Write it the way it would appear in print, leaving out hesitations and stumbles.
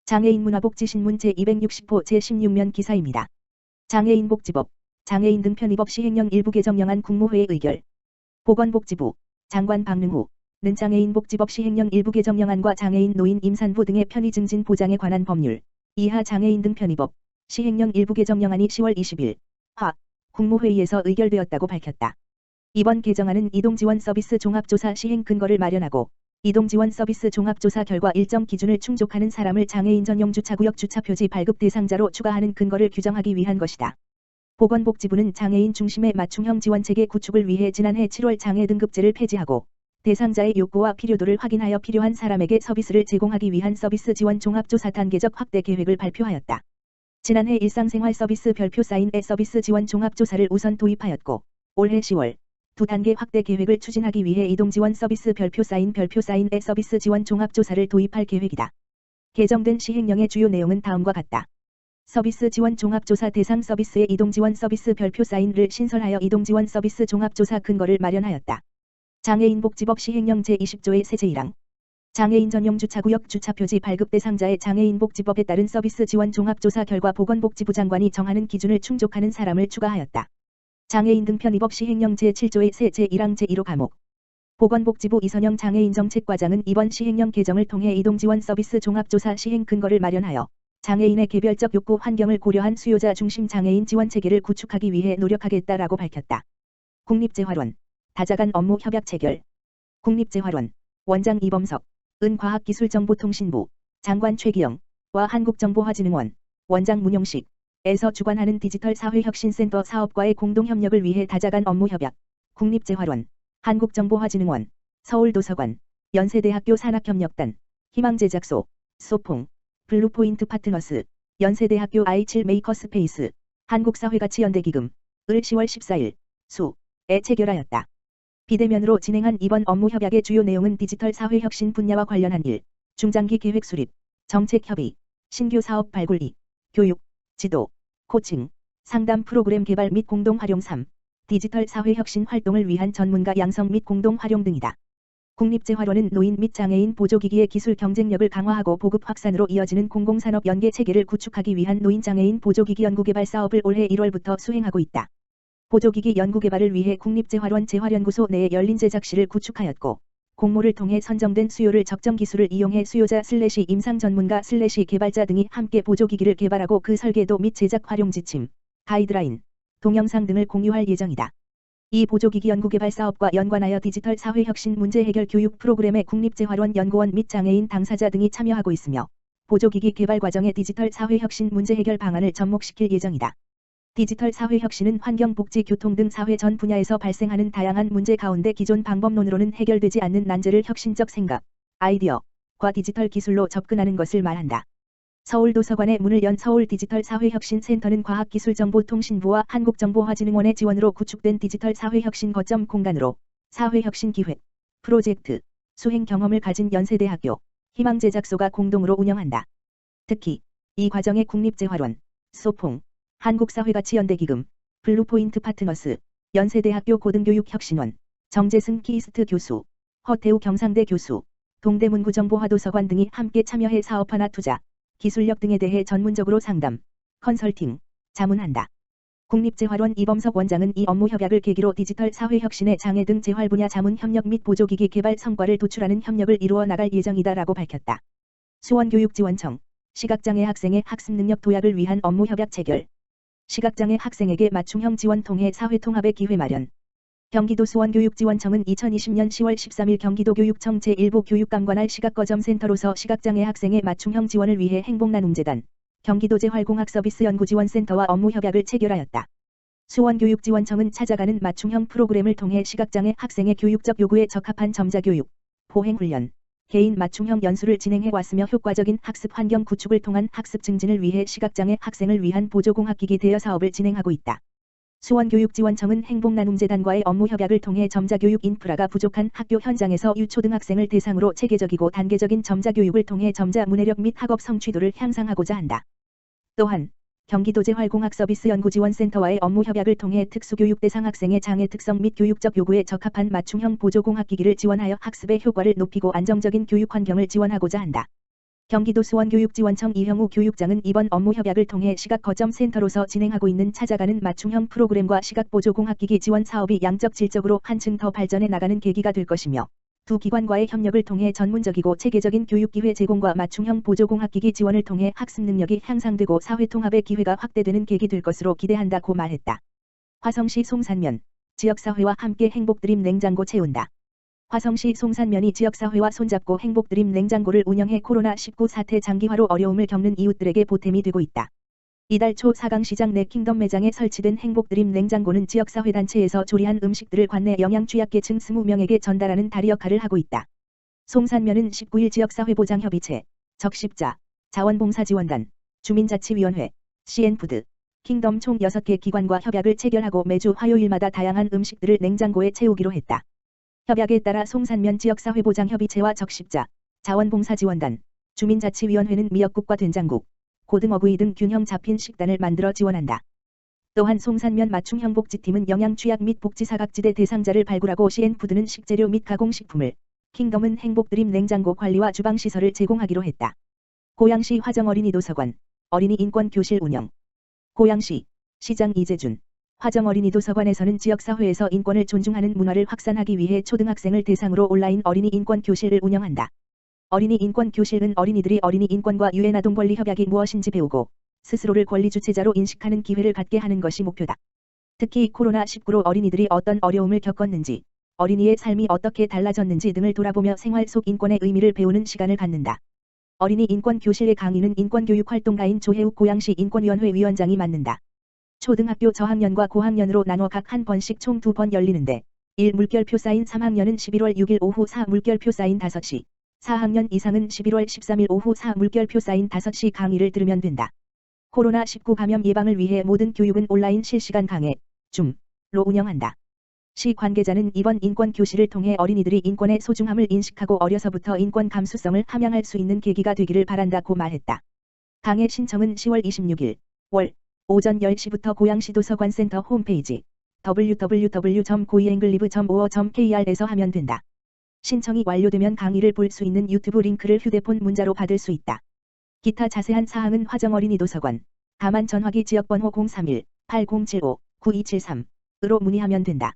장애인 문화복지신문 제260호 제16면 기사입니다. 장애인복지법, 장애인 등 편의법 시행령 일부 개정령안 국무회의 의결. 보건복지부, 장관 박능후는 장애인복지법 시행령 일부 개정령안과 장애인 노인 임산부 등의 편의 증진 보장에 관한 법률, 이하 장애인 등 편의법, 시행령 일부 개정령안이 10월 20일, 국무회의에서 의결되었다고 밝혔다. 이번 개정안은 이동지원 서비스 종합조사 시행 근거를 마련하고, 이동지원 서비스 종합조사 결과 일정 기준을 충족하는 사람을 장애인 전용 주차구역 주차표지 발급 대상자로 추가하는 근거를 규정하기 위한 것이다. 보건복지부는 장애인 중심의 맞춤형 지원체계 구축을 위해 지난해 7월 장애 등급제를 폐지하고 대상자의 욕구와 필요도를 확인하여 필요한 사람에게 서비스를 제공하기 위한 서비스 지원 종합조사 단계적 확대 계획을 발표하였다. 지난해 일상생활 서비스 별표 사인의 서비스 지원 종합조사를 우선 도입하였고 올해 10월 두 단계 확대 계획을 추진하기 위해 이동지원 서비스 별표 사인의 서비스 지원 종합조사를 도입할 계획이다. 개정된 시행령의 주요 내용은 다음과 같다. 서비스 지원 종합조사 대상 서비스의 이동지원 서비스 별표 사인을 신설하여 이동지원 서비스 종합조사 근거를 마련하였다. 장애인복지법 시행령 제20조의 새 제1항. 장애인 전용 주차구역 주차표지 발급 대상자의 장애인복지법에 따른 서비스 지원 종합조사 결과 보건복지부 장관이 정하는 기준을 충족하는 사람을 추가하였다. 장애인 등 편의법 시행령 제7조의 새 제1항 제1호 과목. 보건복지부 이선영 장애인정책과장은 이번 시행령 개정을 통해 이동지원 서비스 종합조사 시행 근거를 마련하여 장애인의 개별적 욕구 환경을 고려한 수요자 중심 장애인 지원 체계를 구축하기 위해 노력하겠다라고 밝혔다. 국립재활원, 다자간 업무 협약 체결. 국립재활원, 원장 이범석, 은과학기술정보통신부, 장관 최기영와 한국정보화진흥원, 원장 문용식, 에서 주관하는 디지털 사회혁신센터 사업과의 공동협력을 위해 다자간 업무협약, 국립재활원, 한국정보화진흥원, 서울도서관, 연세대학교 산학협력단, 희망제작소, 소풍, 블루포인트 파트너스, 연세대학교 i7 메이커스페이스, 한국사회가치연대기금, 을 10월 14일, 수에 체결하였다. 비대면으로 진행한 이번 업무협약의 주요 내용은 디지털 사회혁신 분야와 관련한 일, 중장기 계획 수립, 정책 협의, 신규 사업 발굴 2, 교육, 지도, 코칭, 상담 프로그램 개발 및 공동 활용 3, 디지털 사회혁신 활동을 위한 전문가 양성 및 공동 활용 등이다. 국립재활원은 노인 및 장애인 보조기기의 기술 경쟁력을 강화하고 보급 확산으로 이어지는 공공산업 연계 체계를 구축하기 위한 노인 장애인 보조기기 연구개발 사업을 올해 1월부터 수행하고 있다. 보조기기 연구개발을 위해 국립재활원 재활연구소 내에 열린 제작실을 구축하였고 공모를 통해 선정된 수요를 적정 기술을 이용해 수요자 임상 전문가 개발자 등이 함께 보조기기를 개발하고 그 설계도 및 제작 활용 지침, 가이드라인, 동영상 등을 공유할 예정이다. 이 보조기기 연구개발 사업과 연관하여 디지털 사회혁신 문제 해결 교육 프로그램에 국립재활원 연구원 및 장애인 당사자 등이 참여하고 있으며 보조기기 개발 과정에 디지털 사회혁신 문제 해결 방안을 접목시킬 예정이다. 디지털 사회혁신은 환경, 복지, 교통 등 사회 전 분야에서 발생하는 다양한 문제 가운데 기존 방법론으로는 해결되지 않는 난제를 혁신적 생각, 아이디어과 디지털 기술로 접근하는 것을 말한다. 서울도서관의 문을 연 서울디지털사회혁신센터는 과학기술정보통신부와 한국정보화진흥원의 지원으로 구축된 디지털 사회혁신 거점 공간으로 사회혁신 기획, 프로젝트, 수행 경험을 가진 연세대학교, 희망제작소가 공동으로 운영한다. 특히 이 과정에 국립재활원, 소풍, 한국사회가치연대기금, 블루포인트 파트너스, 연세대학교 고등교육혁신원, 정재승 키이스트 교수, 허태우 경상대 교수, 동대문구정보화도서관 등이 함께 참여해 사업화나 투자, 기술력 등에 대해 전문적으로 상담, 컨설팅, 자문한다. 국립재활원 이범석 원장은 이 업무협약을 계기로 디지털 사회혁신의 장애 등 재활 분야 자문 협력 및 보조기기 개발 성과를 도출하는 협력을 이루어 나갈 예정이다라고 밝혔다. 수원교육지원청, 시각장애 학생의 학습능력 도약을 위한 업무협약 체결. 시각장애 학생에게 맞춤형 지원 통해 사회통합의 기회 마련. 경기도 수원교육지원청은 2020년 10월 13일 경기도교육청 제1부 교육감관할 시각거점센터로서 시각장애 학생의 맞춤형 지원을 위해 행복나눔재단, 경기도재활공학서비스연구지원센터와 업무협약을 체결하였다. 수원교육지원청은 찾아가는 맞춤형 프로그램을 통해 시각장애 학생의 교육적 요구에 적합한 점자교육, 보행훈련, 개인 맞춤형 연수를 진행해 왔으며 효과적인 학습 환경 구축을 통한 학습 증진을 위해 시각장애 학생을 위한 보조공학기기 대여 사업을 진행하고 있다. 수원교육지원청은 행복나눔재단과의 업무협약을 통해 점자교육 인프라가 부족한 학교 현장에서 유초등학생을 대상으로 체계적이고 단계적인 점자교육을 통해 점자 문해력 및 학업 성취도를 향상하고자 한다. 또한 경기도재활공학서비스연구지원센터와의 업무협약을 통해 특수교육 대상 학생의 장애 특성 및 교육적 요구에 적합한 맞춤형 보조공학기기를 지원하여 학습의 효과를 높이고 안정적인 교육 환경을 지원하고자 한다. 경기도 수원교육지원청 이형우 교육장은 이번 업무 협약을 통해 시각거점센터로서 진행하고 있는 찾아가는 맞춤형 프로그램과 시각보조공학기기 지원 사업이 양적 질적으로 한층 더 발전해 나가는 계기가 될 것이며 두 기관과의 협력을 통해 전문적이고 체계적인 교육기회 제공과 맞춤형 보조공학기기 지원을 통해 학습 능력이 향상되고 사회통합의 기회가 확대되는 계기 될 것으로 기대한다고 말했다. 화성시 송산면, 지역사회와 함께 행복드림 냉장고 채운다. 화성시 송산면이 지역사회와 손잡고 행복드림 냉장고를 운영해 코로나19 사태 장기화로 어려움을 겪는 이웃들에게 보탬이 되고 있다. 이달 초 사강시장 내 킹덤 매장에 설치된 행복드림 냉장고는 지역사회단체에서 조리한 음식들을 관내 영양취약계층 20명에게 전달하는 다리 역할을 하고 있다. 송산면은 19일 지역사회보장협의체, 적십자, 자원봉사지원단, 주민자치위원회, CN푸드, 킹덤 총 6개 기관과 협약을 체결하고 매주 화요일마다 다양한 음식들을 냉장고에 채우기로 했다. 협약에 따라 송산면 지역사회보장협의체와 적십자, 자원봉사지원단, 주민자치위원회는 미역국과 된장국, 고등어구이 등 균형 잡힌 식단을 만들어 지원한다. 또한 송산면 맞춤형 복지팀은 영양취약 및 복지사각지대 대상자를 발굴하고 CN푸드는 식재료 및 가공식품을, 킹덤은 행복드림 냉장고 관리와 주방시설을 제공하기로 했다. 고양시 화정어린이도서관, 어린이인권교실 운영. 고양시, 시장 이재준. 화정어린이도서관에서는 지역사회에서 인권을 존중하는 문화를 확산하기 위해 초등학생을 대상으로 온라인 어린이 인권 교실을 운영한다. 어린이 인권 교실은 어린이들이 어린이 인권과 유엔 아동 권리 협약이 무엇인지 배우고 스스로를 권리 주체자로 인식하는 기회를 갖게 하는 것이 목표다. 특히 코로나19로 어린이들이 어떤 어려움을 겪었는지, 어린이의 삶이 어떻게 달라졌는지 등을 돌아보며 생활 속 인권의 의미를 배우는 시간을 갖는다. 어린이 인권 교실의 강의는 인권교육 활동가인 조혜욱 고양시 인권위원회 위원장이 맡는다. 초등학교 저학년과 고학년으로 나눠 각 한 번씩 총 2번 열리는데 1. 물결표 쌓인 3학년은 11월 6일 오후 4 물결표 쌓인 5시, 4학년 이상은 11월 13일 오후 4 물결표 쌓인 5시 강의를 들으면 된다. 코로나19 감염 예방을 위해 모든 교육은 온라인 실시간 강의, 줌로 운영한다. 시 관계자는 이번 인권 교실을 통해 어린이들이 인권의 소중함을 인식하고 어려서부터 인권 감수성을 함양할 수 있는 계기가 되기를 바란다고 말했다. 강의 신청은 10월 26일, 월, 오전 10시부터 고양시 도서관센터 홈페이지 www.goienglive.or.kr에서 하면 된다. 신청이 완료되면 강의를 볼 수 있는 유튜브 링크를 휴대폰 문자로 받을 수 있다. 기타 자세한 사항은 화정어린이도서관, 다만 전화기 지역번호 031-8075-9273으로 문의하면 된다.